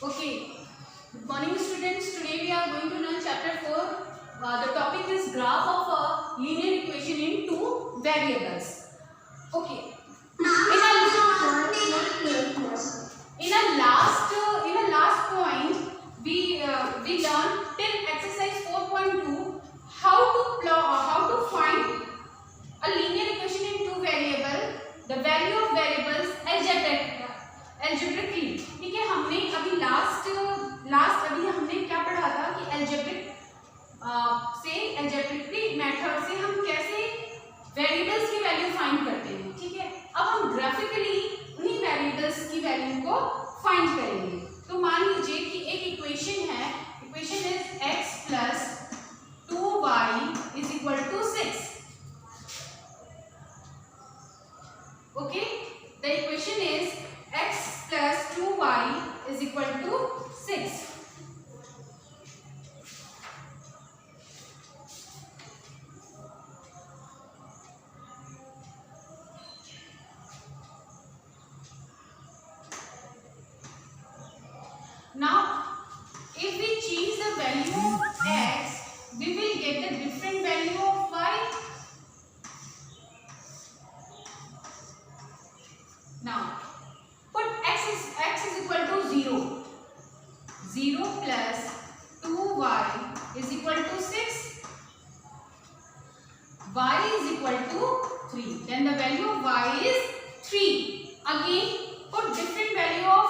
Okay. Good morning, students. Today we are going to learn chapter 4. The topic is graph of a linear equation in two variables. Okay. In a last point, we learned till exercise 4.2 how to find a linear equation in two variable, the value of variables algebraically. ठीक है, हमने अभी अभी हमने क्या पढ़ा था कि algebraic मेथड से हम कैसे वेरिएबल्स की वैल्यू फाइंड करते हैं. ठीक है, अब हम ग्राफिकली उन्हीं वेरिएबल्स की वैल्यू को फाइंड करेंगे. तो मान लीजिए कि एक इक्वेशन है, equation is x plus 2y is equal to 6. Okay, the equation is x plus 2y is equal to 6. Now, if we change the value of x, we will get the different value of y. Now, put x is equal to 0. 0 plus 2y is equal to 6. Y is equal to 3. Then the value of y is 3. Again, put different value of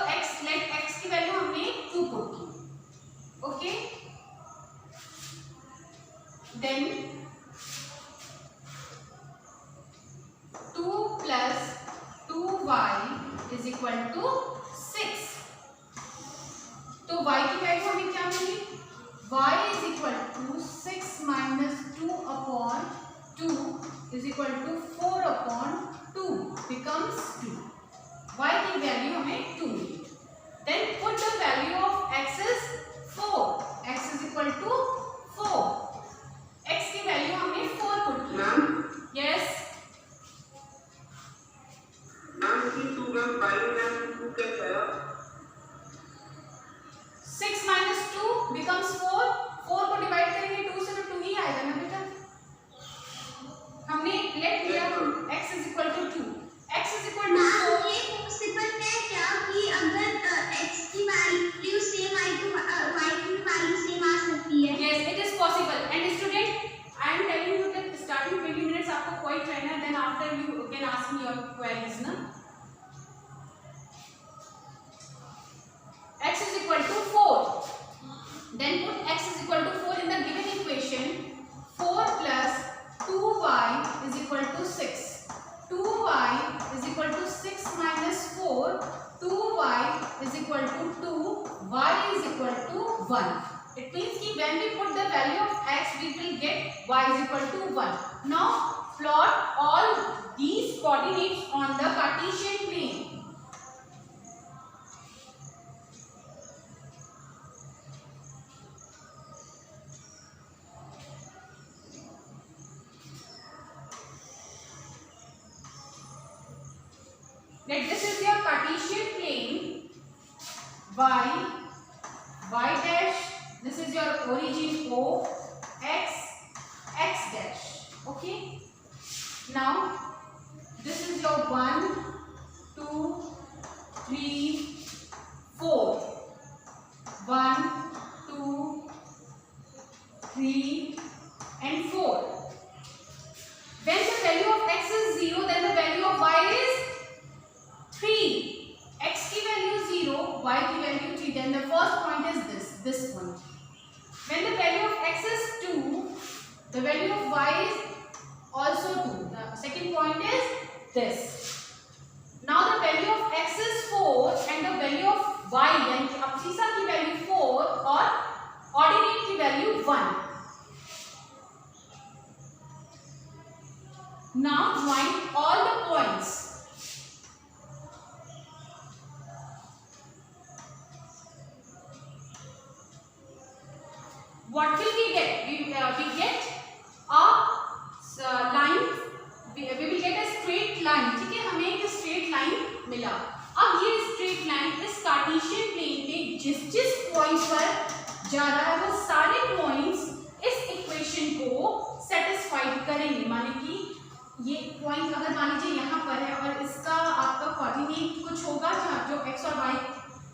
x. Like x की value हमने 2 put की. Okay. Then 2 plus 2y is equal to 6. तो y की value हमें क्या मिली? y is equal to 6 minus 2 upon 2 is equal to 4 upon 2 becomes 2. y की value हमें 2 मिली. Then put the value of x is 4. x is equal to 4. x की value हमने 4 put की. Yes. 6 minus 2 becomes 4. 4 को divide करेंगे 2 से तो 2 ही आएगा ना बेटा. हमने लेट लिया x is equal to 2. x is equal to 4. ये पॉसिबल है क्या कि अगर x की वैल्यू सेम आई तो y की वैल्यू सेम आ सकती है? Yes, it is possible. And student, I am telling you that starting 20 minutes आपको quite रहना, then after you can ask me your queries ना. x is equal to 4. Then put x is equal to 4 in the given equation. 4 plus 2y is equal to 6. 2y is equal to 6 minus 4. 2y is equal to 2. y is equal to 1. It means कि when we put the value of x, we will get y is equal to 1. Now plot all these coordinates on the Cartesian plane. Like this is your Cartesian plane. Y dash. This is your origin O. X dash. Okay. Now this is your 1, 2, 3, 4. 1, 2, 3, and 4. When the value of x is 0, then the value of y is 3. X की value 0, y की value 3. Then the first point is this point. When the value of x is 2, the value of y is also 2. The second point is this. Now the value of x is 4 and the value of y, यानी अब्सिसा की value 4 और ordinate की value 1. Now join all the points. What will we get? We get a line. We will get a straight line. ठीक है, हमें एक straight line मिला. अब ये स्ट्रेट लाइन इस कार्टेशियन प्लेन पे पॉइंट पर जा रहा है, वो सारे पॉइंट्स इस इक्वेशन को सेटिस्फाइड करेंगे। माने कि ये पॉइंट अगर मान लीजिए यहाँ पर है और इसका आपका कोऑर्डिनेट कुछ होगा जहाँ जो x और y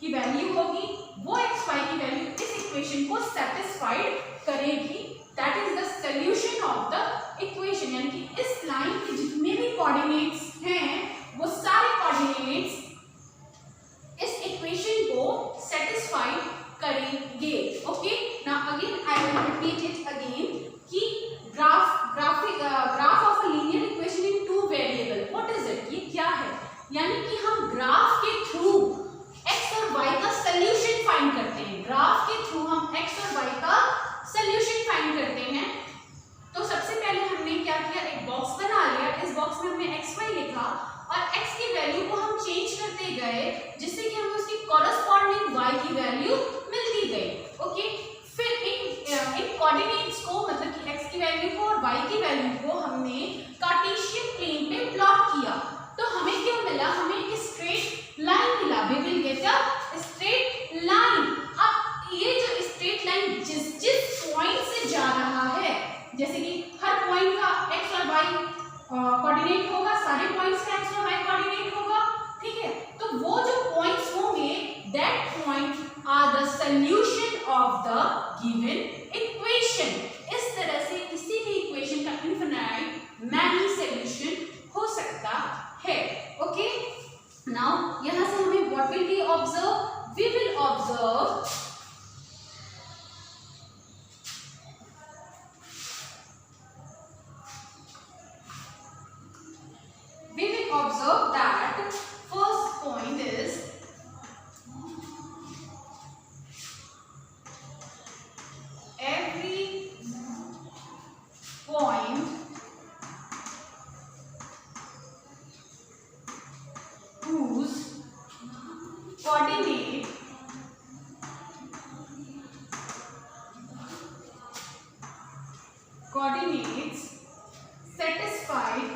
की वैल्यू होगी, वो x y की वैल्यू इस इक्वेशन को सेटिस्फाइड करेगी। That is the solution of the equation. यानी कि इस लाइन के जितने भी कोऑर्डिनेट्स हैं वो सारे कोऑर्डिनेट्स इस इक्वेशन को सेटिस्फाइड करेंगे। Okay, now again I will repeat it again कि graph of a linear equation in two variable, what is it, ये क्या है? यानी कि हम ग्राफ के थ्रू x और y का सॉल्यूशन फाइंड करते हैं। ग्राफ के थ्रू हम x और y का सॉल्यूशन फाइंड करते हैं। तो सबसे पहले हमने क्या किया, एक बॉक्स बना लिया, इस बॉक्स में हमने xy लिखा और x की वैल्यू को हम चेंज करते गए जिससे कि हमें उसकी कॉरेस्पॉन्डिंग y की वैल्यू मिलती गई। ओके, फिर इन कोऑर्डिनेट्स को मतलब कि x की वैल्यू को और y की वैल्यू को हमने कार्टेशियन प्लेन पे प्लॉट किया। तो हमें क्या मिला, हमें एक स्ट्रेट लाइन मिला। We will get a straight line. अब ये जो स्ट्रेट लाइन जिस पॉइंट से जा रहा है, जैसे कि हर पॉइंट का x और y कोऑर्डिनेट होगा, सारे पॉइंट्स का x और y कोऑर्डिनेट होगा, ठीक है। तो वो जो पॉइंट्स होंगे, that point are the solution of the given equation. इस तरह से किसी भी इक्वेशन का इनफिनाइट मैनी सॉल्यूशन हो सकता है। ओके, नाउ यहां से हमें what will be observe, we will observe that first point is every point whose coordinates satisfied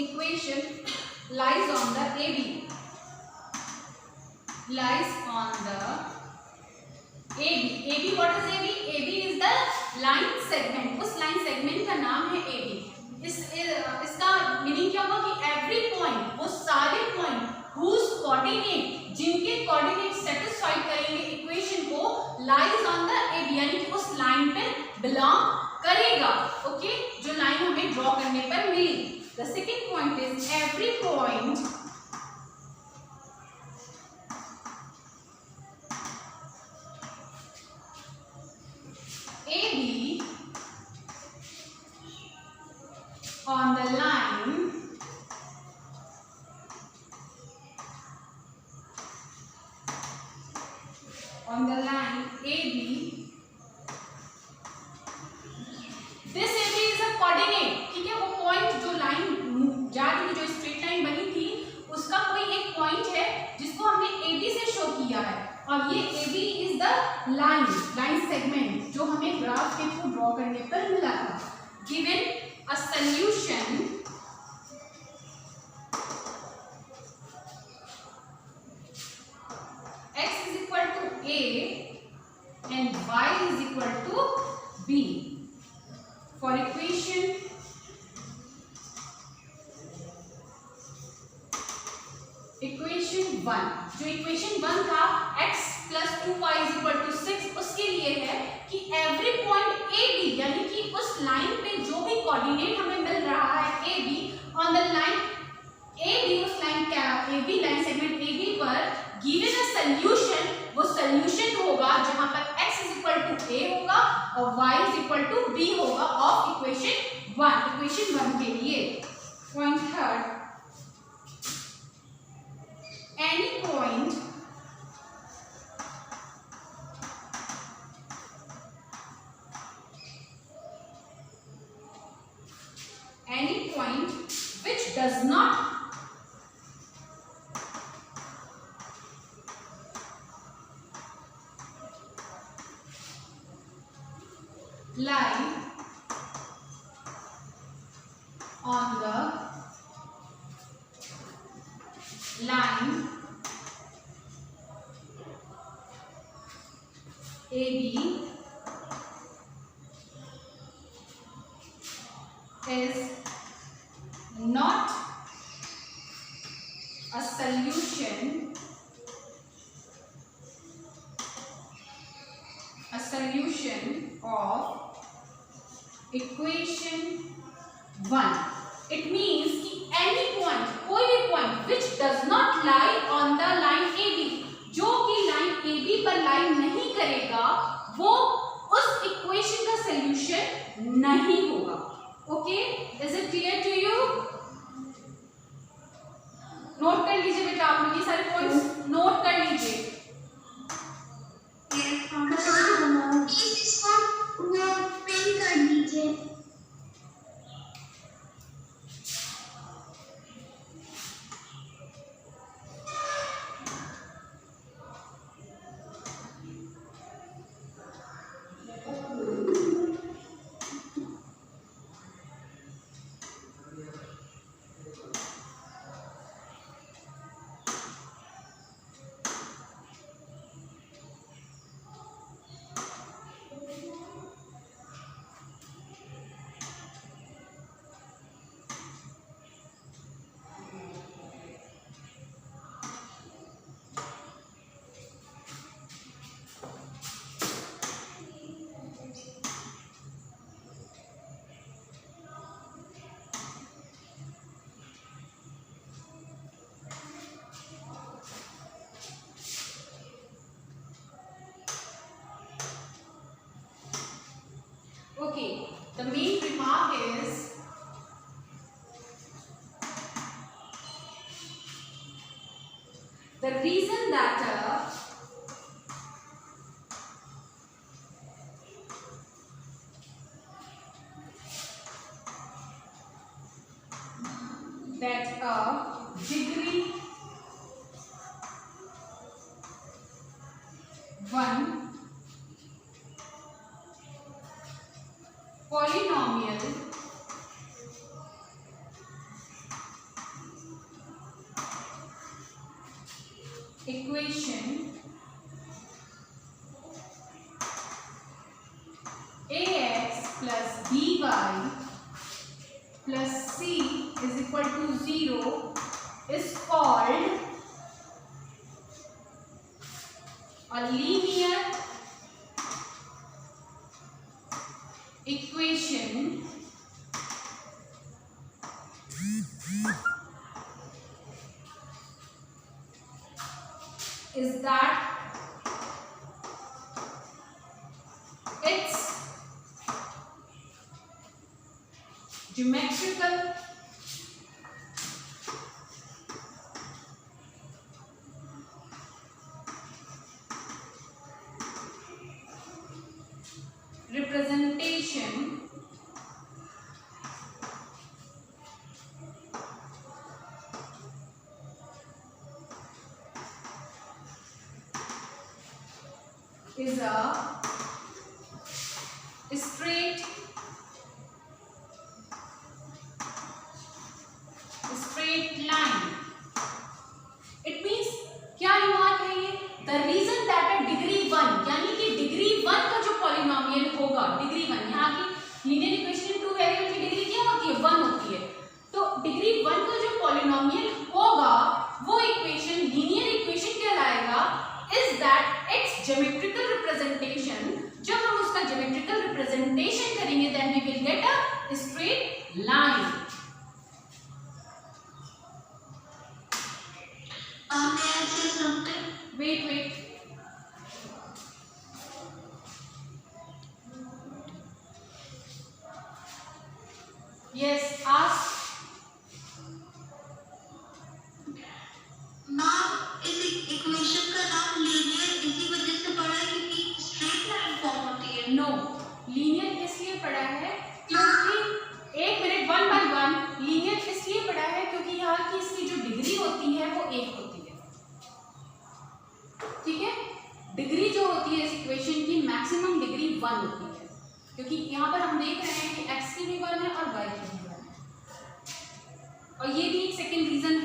equation lies on the AB, lies on the AB. AB, what is AB? AB is the line segment. उस line segment का नाम है AB. इसका meaning क्या होगा कि every point, वो सारे पॉइंट whose coordinate, जिनके कोऑर्डिनेट सेटिस्फाइड करेंगे इक्वेशन को, लाइज ऑन द AB, यानी कि उस लाइन पे बिलोंग करेगा। ओके, जो लाइन हमें ड्रॉ करने पर मिली। The second point is every point AB on the line AB, this AB is a coordinate, ठीक है। वो पॉइंट जो लाइन जा रही थी, जो स्ट्रेट लाइन बनी थी, उसका कोई एक पॉइंट है जिसको हमने AB से शो किया है, और ये AB is the line segment जो हमें ग्राफ के थ्रू ड्रॉ करने पर मिला था। Given a solution x is equal to A and y is equal to B for equation equation 1। जो इक्वेशन 1 था x plus 2y is equal to 6, उसके लिए है कि एवरी पॉइंट AB, यानी कि उस लाइन पे जो भी कोऑर्डिनेट हमें मिल रहा है AB on the line AB, उस लाइन क्या AB लाइन सेगमेंट AB पर गिवन अ सॉल्यूशन, वो सॉल्यूशन होगा जहां पर x is equal to A होगा और y is equal to B होगा ऑफ इक्वेशन 1। इक्वेशन 1 के लिए point third, any point which does not lie on the line AB is not a solution of equation 1. It means कि any point, कोई भी point which does not lie on the line AB, जो कि line AB पर lie नहीं करेगा, वो उस equation का solution नहीं होगा. Okay? Is it clear to you? Note कर लीजिए बेटा, आप लोग ये सारे पॉइंट्स नोट कर लीजिए. इसको वो पेन कर दीजिए. Okay, the main remark is the reason that a degree 1 polynomial equation ax plus by plus c is equal to 0 is called a linear equation is that its geometrical representation is a straight line. It means क्या remark है ये? The reason that a degree 1 यानी कि degree 1 का जो polynomial होगा, degree 1 यहाँ की लीनियर इक्वेशन में 2 वेरिएबल की डिग्री क्या होती है? 1 होती है. तो डिग्री 1 का जो पॉलिनोमियल होगा वो इक्वेशन लीनियर इक्वेशन कहलाएगा. Is that its geometrical representation, जब हम उसका geometrical representation करेंगे then we will get a straight line. Wait. Yes, ask. इस इक्वेशन का नाम लीनियर इसी वजह से पड़ा है क्योंकि स्ट्रेट लाइन फॉर्म होती है. नो, लीनियर इसलिए पड़ा है क्योंकि एक मिनट 1 by 1 लीनियर इसलिए पड़ा है क्योंकि यहाँ की इसकी जो डिग्री होती है वो 1 होती है. ठीक है, डिग्री जो होती है इस इक्वेशन की मैक्सिमम डिग्री 1 होती है क्योंकि यहाँ पर हम देख रहे हैं कि x की भी 1 है और y की भी 1 है. और ये भी एक सेकेंड रीजन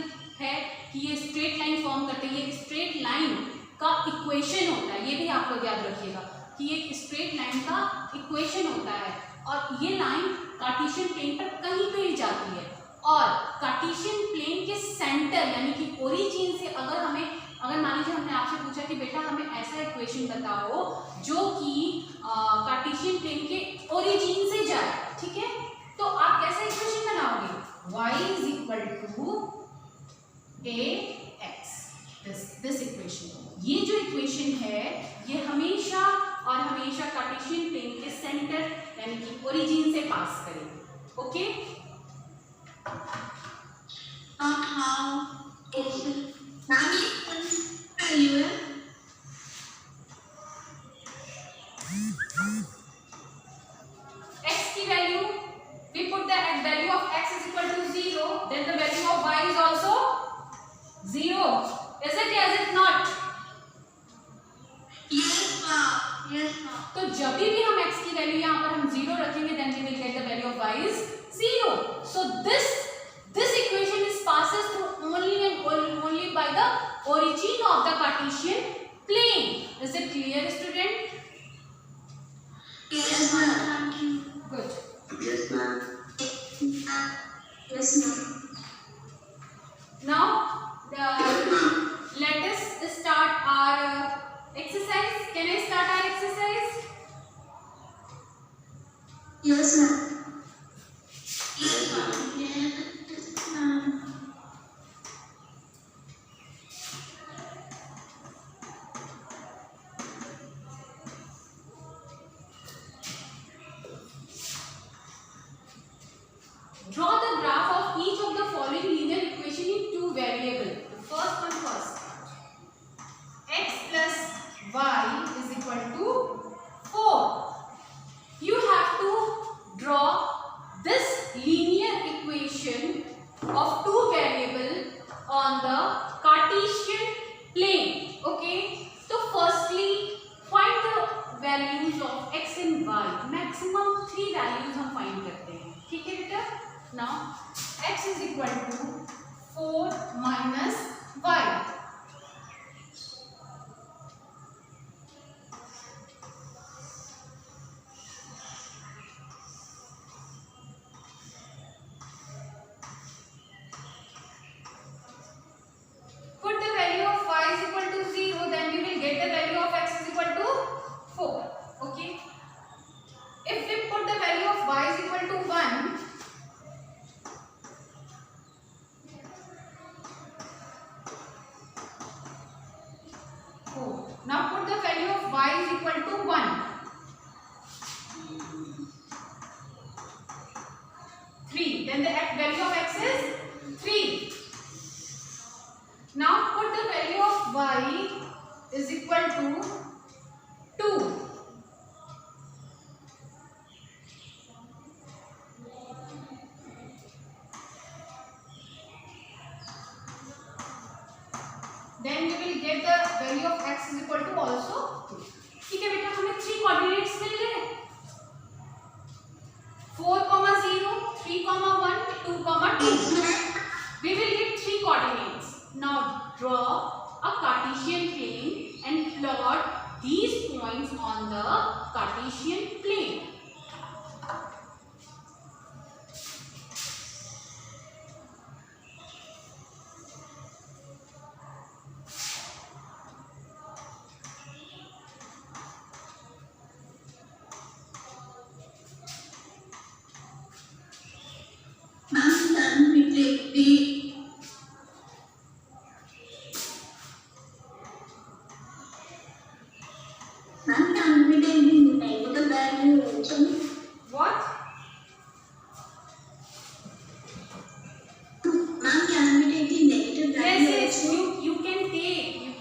है कि ये स्ट्रेट लाइन फॉर्म करते हैं। ये स्ट्रेट लाइन का इक्वेशन होता है, ये भी आप लोग याद रखिएगा कि ये स्ट्रेट लाइन का इक्वेशन होता है और ये लाइन कार्टेशियन प्लेन पर कहीं पे भी जाती है और कार्टेशियन प्लेन के सेंटर यानी कि ओरिजिन से अगर मान लीजिए हमने आपसे पूछा कि बेटा हमें ऐसा इक्वेशन बताओ जो कि कार्टेशियन प्लेन के ओरिजिन से जाए, ठीक है, तो आप कैसा इक्वेशन बनाओगे? y is equal to ax, this equation. ये जो इक्वेशन है ये हमेशा और हमेशा कार्टेशियन प्लेन के सेंटर यानी कि ओरिजिन से पास करेगी। ओके, x की value, we put the value of x is equal to 0, then the value of y is also 0. Is it or is it not? Yes, ma'am. Yes, ma'am. तो जब भी हम x की value यहाँ पर हम 0 रखेंगे then we will get the value of y is 0. So this equation is passes through only by the origin of the Cartesian plane. Is it clear, student? Yes, ma'am. Thank you. Good. Yes, ma'am. Yes, ma'am. Now let us start our exercise. Can I start our exercise? Yes, ma'am. Yes, ma'am. Yes, ma'am. Draw the graph of each of the following linear equation in two variables. The first one first. X plus y is equal to 4. You have to draw this linear equation of two variables on the Cartesian plane. Okay. So firstly, find the values of x and y. Maximum 3 values हम find करते हैं. ठीक है बेटा? Now x is equal to 4 minus y. Put the value of y is equal to 0, then we will get the value of x is equal to 4. Okay. If we put the value of y is equal to 1, now put the value of y is equal to 1. 3. Then the value of x is 3. Now put the value of y is equal to 2. Then we will get the value of x is equal to also 2. ठीक है बेटा, हमें 3 coordinates मिल गए, 4, 0, 3, 1, 2, 2. We will get 3 coordinates. Now draw a Cartesian plane and plot these points on the Cartesian plane. Ma'am, can we take the negative value also? What? Ma'am, can we take the negative value Yes, also? you can take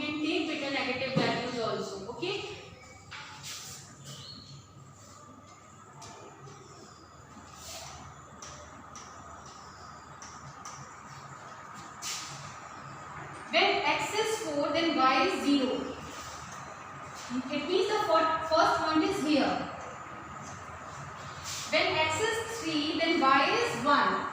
better negative values also. Okay. When x is 4, then y is 0. It means the first point is here. When x is 3, then y is 1.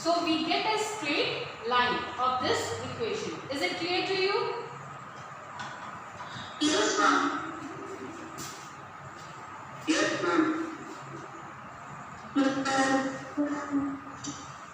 So we get a straight line of this equation. Is it clear to you? Yes, ma'am.